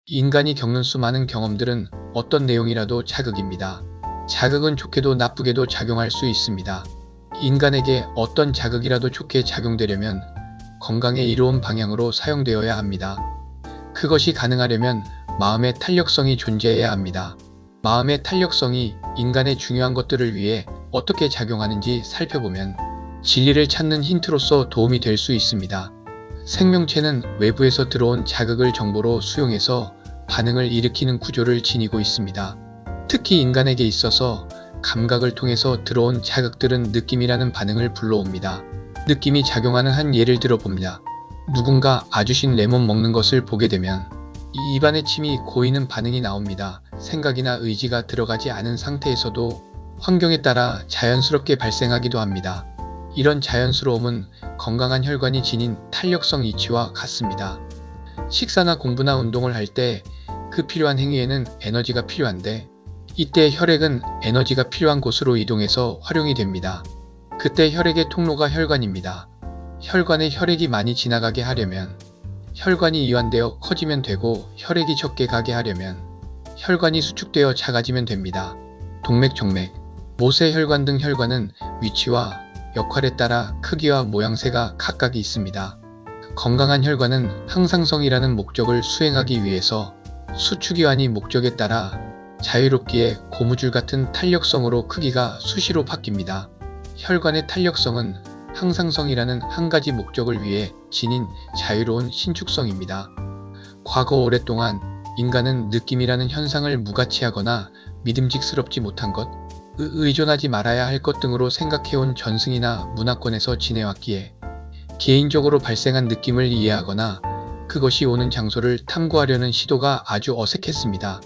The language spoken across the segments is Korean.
인간이 겪는 수많은 경험들은 어떤 내용이라도 자극입니다. 자극은 좋게도 나쁘게도 작용할 수 있습니다. 인간에게 어떤 자극이라도 좋게 작용되려면 건강에 이로운 방향으로 사용되어야 합니다. 그것이 가능하려면 마음의 탄력성이 존재해야 합니다. 마음의 탄력성이 인간의 중요한 것들을 위해 어떻게 작용하는지 살펴보면 진리를 찾는 힌트로서 도움이 될 수 있습니다. 생명체는 외부에서 들어온 자극을 정보로 수용해서 반응을 일으키는 구조를 지니고 있습니다. 특히 인간에게 있어서 감각을 통해서 들어온 자극들은 느낌이라는 반응을 불러옵니다. 느낌이 작용하는 한 예를 들어봅니다. 누군가 아주신 레몬 먹는 것을 보게 되면 입안에 침이 고이는 반응이 나옵니다. 생각이나 의지가 들어가지 않은 상태에서도 환경에 따라 자연스럽게 발생하기도 합니다. 이런 자연스러움은 건강한 혈관이 지닌 탄력성 이치와 같습니다. 식사나 공부나 운동을 할 때 그 필요한 행위에는 에너지가 필요한데 이때 혈액은 에너지가 필요한 곳으로 이동해서 활용이 됩니다. 그때 혈액의 통로가 혈관입니다. 혈관에 혈액이 많이 지나가게 하려면 혈관이 이완되어 커지면 되고 혈액이 적게 가게 하려면 혈관이 수축되어 작아지면 됩니다. 동맥, 정맥, 모세혈관 등 혈관은 위치와 역할에 따라 크기와 모양새가 각각 있습니다. 건강한 혈관은 항상성이라는 목적을 수행하기 위해서 수축이완이 목적에 따라 자유롭기에 고무줄 같은 탄력성으로 크기가 수시로 바뀝니다. 혈관의 탄력성은 항상성이라는 한 가지 목적을 위해 지닌 자유로운 신축성입니다. 과거 오랫동안 인간은 느낌이라는 현상을 무가치하거나 믿음직스럽지 못한 것, 의존하지 말아야 할 것 등으로 생각해온 전승이나 문화권에서 지내왔기에 개인적으로 발생한 느낌을 이해하거나 그것이 오는 장소를 탐구하려는 시도가 아주 어색했습니다.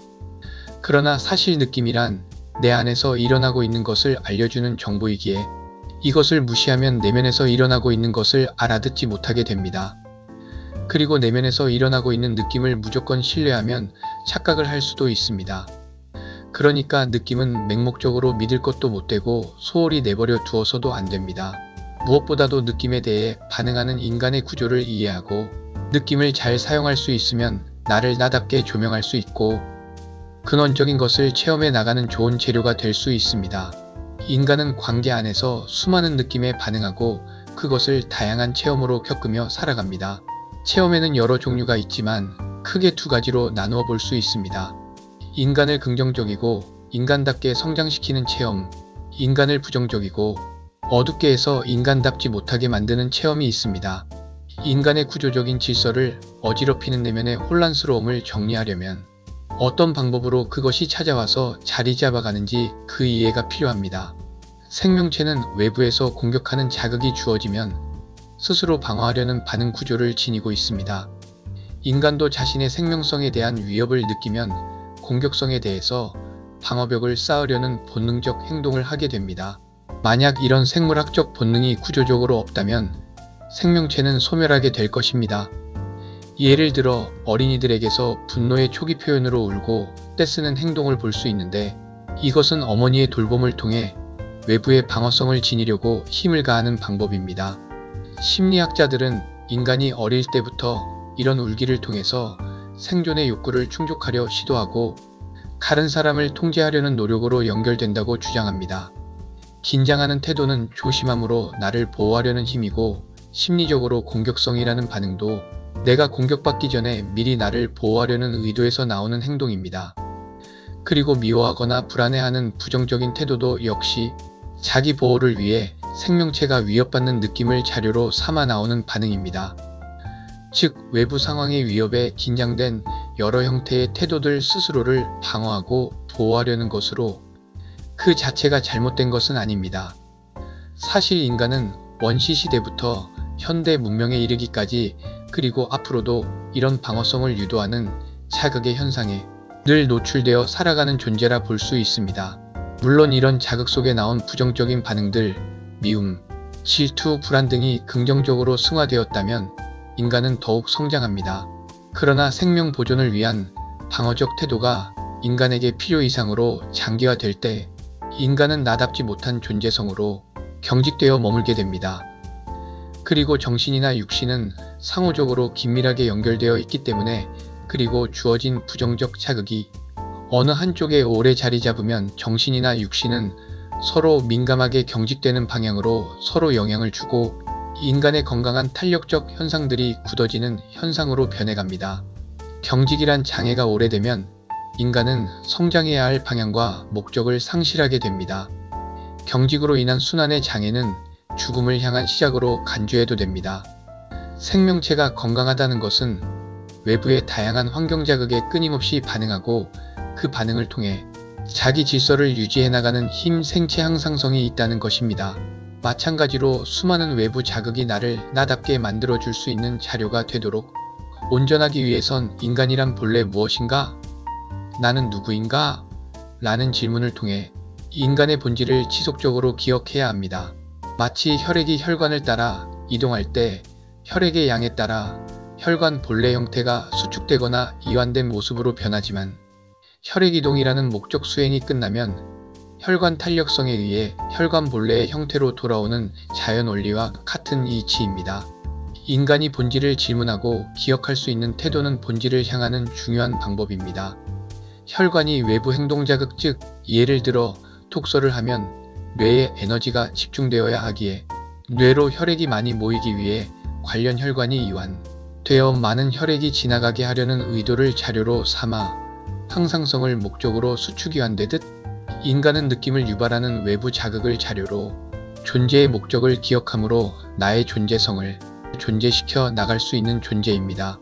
그러나 사실 느낌이란 내 안에서 일어나고 있는 것을 알려주는 정보이기에 이것을 무시하면 내면에서 일어나고 있는 것을 알아듣지 못하게 됩니다. 그리고 내면에서 일어나고 있는 느낌을 무조건 신뢰하면 착각을 할 수도 있습니다. 그러니까 느낌은 맹목적으로 믿을 것도 못되고 소홀히 내버려 두어서도 안 됩니다. 무엇보다도 느낌에 대해 반응하는 인간의 구조를 이해하고 느낌을 잘 사용할 수 있으면 나를 나답게 조명할 수 있고 근원적인 것을 체험해 나가는 좋은 재료가 될 수 있습니다. 인간은 관계 안에서 수많은 느낌에 반응하고 그것을 다양한 체험으로 겪으며 살아갑니다. 체험에는 여러 종류가 있지만 크게 두 가지로 나누어 볼 수 있습니다. 인간을 긍정적이고 인간답게 성장시키는 체험, 인간을 부정적이고 어둡게 해서 인간답지 못하게 만드는 체험이 있습니다. 인간의 구조적인 질서를 어지럽히는 내면의 혼란스러움을 정리하려면 어떤 방법으로 그것이 찾아와서 자리 잡아가는지 그 이해가 필요합니다. 생명체는 외부에서 공격하는 자극이 주어지면 스스로 방어하려는 반응 구조를 지니고 있습니다. 인간도 자신의 생명성에 대한 위협을 느끼면 공격성에 대해서 방어벽을 쌓으려는 본능적 행동을 하게 됩니다. 만약 이런 생물학적 본능이 구조적으로 없다면 생명체는 소멸하게 될 것입니다. 예를 들어 어린이들에게서 분노의 초기 표현으로 울고 떼쓰는 행동을 볼 수 있는데 이것은 어머니의 돌봄을 통해 외부의 방어성을 지니려고 힘을 가하는 방법입니다. 심리학자들은 인간이 어릴 때부터 이런 울기를 통해서 생존의 욕구를 충족하려 시도하고 다른 사람을 통제하려는 노력으로 연결된다고 주장합니다. 긴장하는 태도는 조심함으로 나를 보호하려는 힘이고 심리적으로 공격성이라는 반응도 내가 공격받기 전에 미리 나를 보호하려는 의도에서 나오는 행동입니다. 그리고 미워하거나 불안해하는 부정적인 태도도 역시 자기 보호를 위해 생명체가 위협받는 느낌을 자료로 삼아 나오는 반응입니다. 즉 외부 상황의 위협에 긴장된 여러 형태의 태도들 스스로를 방어하고 보호하려는 것으로 그 자체가 잘못된 것은 아닙니다. 사실 인간은 원시 시대부터 현대 문명에 이르기까지 그리고 앞으로도 이런 방어성을 유도하는 자극의 현상에 늘 노출되어 살아가는 존재라 볼 수 있습니다. 물론 이런 자극 속에 나온 부정적인 반응들, 미움, 질투, 불안 등이 긍정적으로 승화되었다면 인간은 더욱 성장합니다. 그러나 생명 보존을 위한 방어적 태도가 인간에게 필요 이상으로 장기화될 때 인간은 나답지 못한 존재성으로 경직되어 머물게 됩니다. 그리고 정신이나 육신은 상호적으로 긴밀하게 연결되어 있기 때문에 그리고 주어진 부정적 자극이 어느 한쪽에 오래 자리 잡으면 정신이나 육신은 서로 민감하게 경직되는 방향으로 서로 영향을 주고 인간의 건강한 탄력적 현상들이 굳어지는 현상으로 변해갑니다. 경직이란 장애가 오래되면 인간은 성장해야 할 방향과 목적을 상실하게 됩니다. 경직으로 인한 순환의 장애는 죽음을 향한 시작으로 간주해도 됩니다. 생명체가 건강하다는 것은 외부의 다양한 환경 자극에 끊임없이 반응하고 그 반응을 통해 자기 질서를 유지해 나가는 힘, 생체 항상성이 있다는 것입니다. 마찬가지로 수많은 외부 자극이 나를 나답게 만들어 줄 수 있는 자료가 되도록 온전하기 위해선 인간이란 본래 무엇인가? 나는 누구인가? 라는 질문을 통해 인간의 본질을 지속적으로 기억해야 합니다. 마치 혈액이 혈관을 따라 이동할 때 혈액의 양에 따라 혈관 본래 형태가 수축되거나 이완된 모습으로 변하지만 혈액 이동이라는 목적 수행이 끝나면 혈관 탄력성에 의해 혈관 본래의 형태로 돌아오는 자연 원리와 같은 이치입니다. 인간이 본질을 질문하고 기억할 수 있는 태도는 본질을 향하는 중요한 방법입니다. 혈관이 외부 행동 자극, 즉 예를 들어 독서를 하면 뇌에 에너지가 집중되어야 하기에 뇌로 혈액이 많이 모이기 위해 관련 혈관이 이완되어 많은 혈액이 지나가게 하려는 의도를 자료로 삼아 항상성을 목적으로 수축이완되듯 인간은 느낌을 유발하는 외부 자극을 자료로 존재의 목적을 기억함으로 나의 존재성을 존재시켜 나갈 수 있는 존재입니다.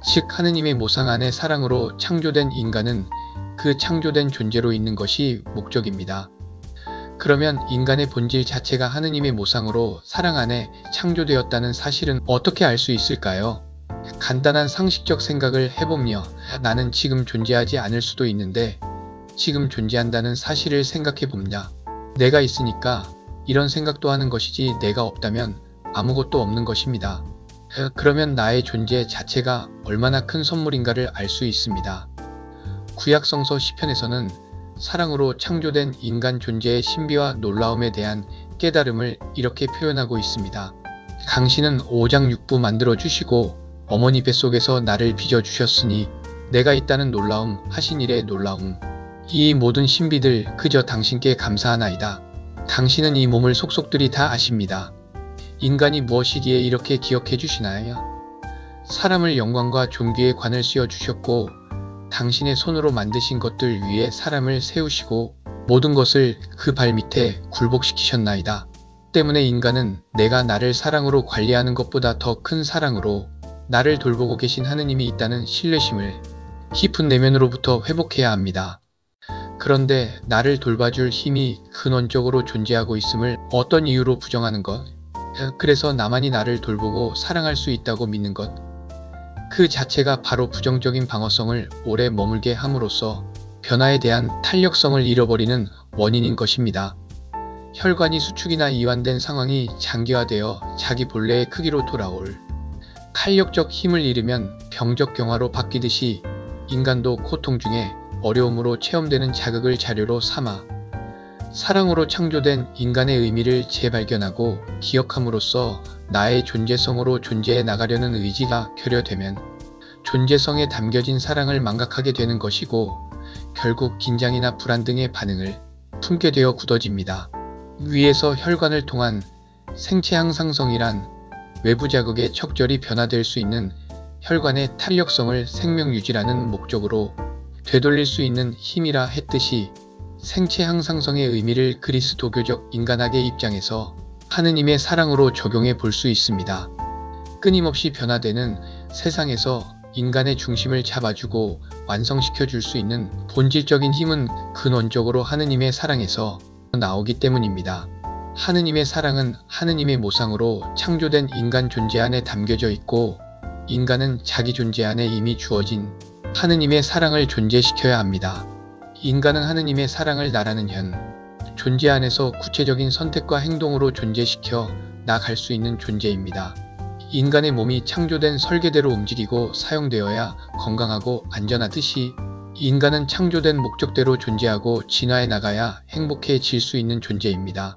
즉 하느님의 모상 안에 사랑으로 창조된 인간은 그 창조된 존재로 있는 것이 목적입니다. 그러면 인간의 본질 자체가 하느님의 모상으로 사랑 안에 창조되었다는 사실은 어떻게 알 수 있을까요? 간단한 상식적 생각을 해보며 나는 지금 존재하지 않을 수도 있는데 지금 존재한다는 사실을 생각해 봅니다. 내가 있으니까 이런 생각도 하는 것이지 내가 없다면 아무것도 없는 것입니다. 그러면 나의 존재 자체가 얼마나 큰 선물인가를 알 수 있습니다. 구약성서 시편에서는 사랑으로 창조된 인간 존재의 신비와 놀라움에 대한 깨달음을 이렇게 표현하고 있습니다. 당신은 5장 6부 만들어 주시고 어머니 뱃속에서 나를 빚어 주셨으니 내가 있다는 놀라움, 하신 일의 놀라움. 이 모든 신비들 그저 당신께 감사하나이다. 당신은 이 몸을 속속들이 다 아십니다. 인간이 무엇이기에 이렇게 기억해 주시나요? 사람을 영광과 존귀의 관을 씌워 주셨고 당신의 손으로 만드신 것들 위에 사람을 세우시고 모든 것을 그 발 밑에 굴복시키셨나이다. 때문에 인간은 내가 나를 사랑으로 관리하는 것보다 더 큰 사랑으로 나를 돌보고 계신 하느님이 있다는 신뢰심을 깊은 내면으로부터 회복해야 합니다. 그런데 나를 돌봐줄 힘이 근원적으로 존재하고 있음을 어떤 이유로 부정하는 것? 그래서 나만이 나를 돌보고 사랑할 수 있다고 믿는 것? 그 자체가 바로 부정적인 방어성을 오래 머물게 함으로써 변화에 대한 탄력성을 잃어버리는 원인인 것입니다. 혈관이 수축이나 이완된 상황이 장기화되어 자기 본래의 크기로 돌아올 탄력적 힘을 잃으면 병적 경화로 바뀌듯이 인간도 고통 중에 어려움으로 체험되는 자극을 자료로 삼아 사랑으로 창조된 인간의 의미를 재발견하고 기억함으로써 나의 존재성으로 존재해 나가려는 의지가 결여되면 존재성에 담겨진 사랑을 망각하게 되는 것이고 결국 긴장이나 불안 등의 반응을 품게 되어 굳어집니다. 위에서 혈관을 통한 생체 항상성이란 외부 자극에 적절히 변화될 수 있는 혈관의 탄력성을 생명 유지라는 목적으로 되돌릴 수 있는 힘이라 했듯이 생체 항상성의 의미를 그리스도교적 인간학의 입장에서 하느님의 사랑으로 적용해 볼 수 있습니다. 끊임없이 변화되는 세상에서 인간의 중심을 잡아주고 완성시켜 줄 수 있는 본질적인 힘은 근원적으로 하느님의 사랑에서 나오기 때문입니다. 하느님의 사랑은 하느님의 모상으로 창조된 인간 존재 안에 담겨져 있고 인간은 자기 존재 안에 이미 주어진 하느님의 사랑을 존재시켜야 합니다. 인간은 하느님의 사랑을 나라는 현 존재 안에서 구체적인 선택과 행동으로 존재시켜 나갈 수 있는 존재입니다. 인간의 몸이 창조된 설계대로 움직이고 사용되어야 건강하고 안전하듯이 인간은 창조된 목적대로 존재하고 진화해 나가야 행복해질 수 있는 존재입니다.